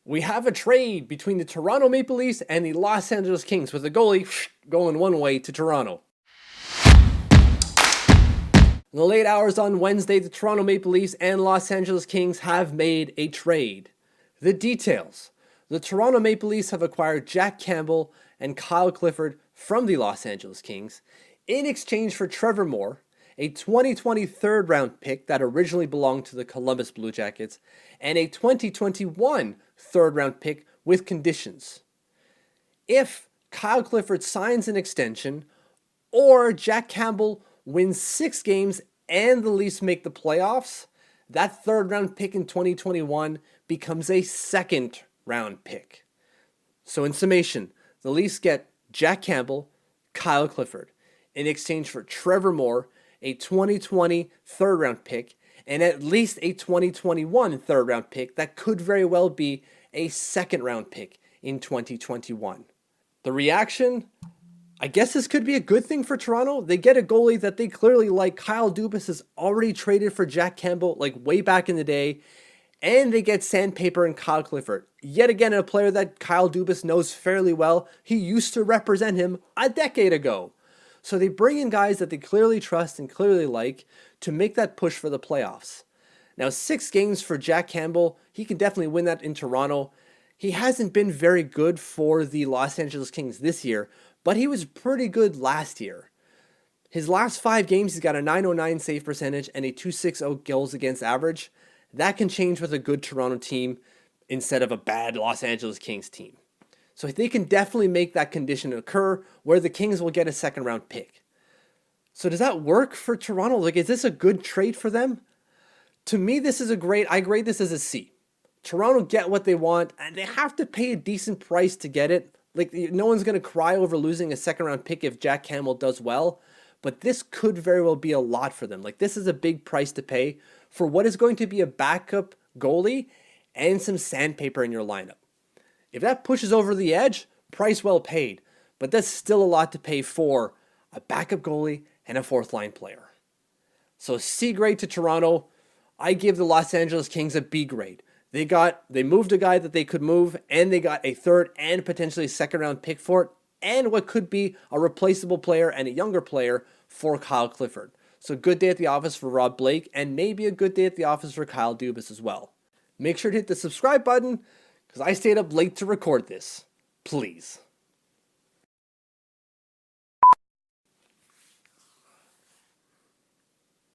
We have a trade between the Toronto Maple Leafs and the Los Angeles Kings, with the goalie going one way to Toronto. In the late hours on Wednesday, the Toronto Maple Leafs and Los Angeles Kings have made a trade. The details. The Toronto Maple Leafs have acquired Jack Campbell and Kyle Clifford from the Los Angeles Kings in exchange for Trevor Moore, a 2020 third-round pick that originally belonged to the Columbus Blue Jackets, and a 2021 third-round pick with conditions. If Kyle Clifford signs an extension, or Jack Campbell wins 6 games and the Leafs make the playoffs, that third-round pick in 2021 becomes a second-round pick. So in summation, the Leafs get Jack Campbell, Kyle Clifford, in exchange for Trevor Moore, a 2020 third-round pick, and at least a 2021 third-round pick that could very well be a second-round pick in 2021. The reaction? I guess this could be a good thing for Toronto. They get a goalie that they clearly like. Kyle Dubas is already traded for Jack Campbell like way back in the day. And they get sandpaper and Kyle Clifford. Yet again, a player that Kyle Dubas knows fairly well. He used to represent him a decade ago. So they bring in guys that they clearly trust and clearly like to make that push for the playoffs. Now, 6 games for Jack Campbell. He can definitely win that in Toronto. He hasn't been very good for the Los Angeles Kings this year, but he was pretty good last year. His last 5 games, he's got a .909 save percentage and a .260 goals against average. That can change with a good Toronto team instead of a bad Los Angeles Kings team. So they can definitely make that condition occur where the Kings will get a second-round pick. So does that work for Toronto? Like, is this a good trade for them? To me, this is I grade this as a C. Toronto get what they want, and they have to pay a decent price to get it. Like, no one's going to cry over losing a second-round pick if Jack Campbell does well, but this could very well be a lot for them. Like, this is a big price to pay for what is going to be a backup goalie and some sandpaper in your lineup. If that pushes over the edge, price well paid, but that's still a lot to pay for a backup goalie and a fourth-line player. So C grade to Toronto. I give the Los Angeles Kings a B grade. They moved a guy that they could move, and they got a third and potentially second-round pick for it, and what could be a replaceable player and a younger player for Kyle Clifford. So good day at the office for Rob Blake, and maybe a good day at the office for Kyle Dubas as well. Make sure to hit the subscribe button, because I stayed up late to record this. Please.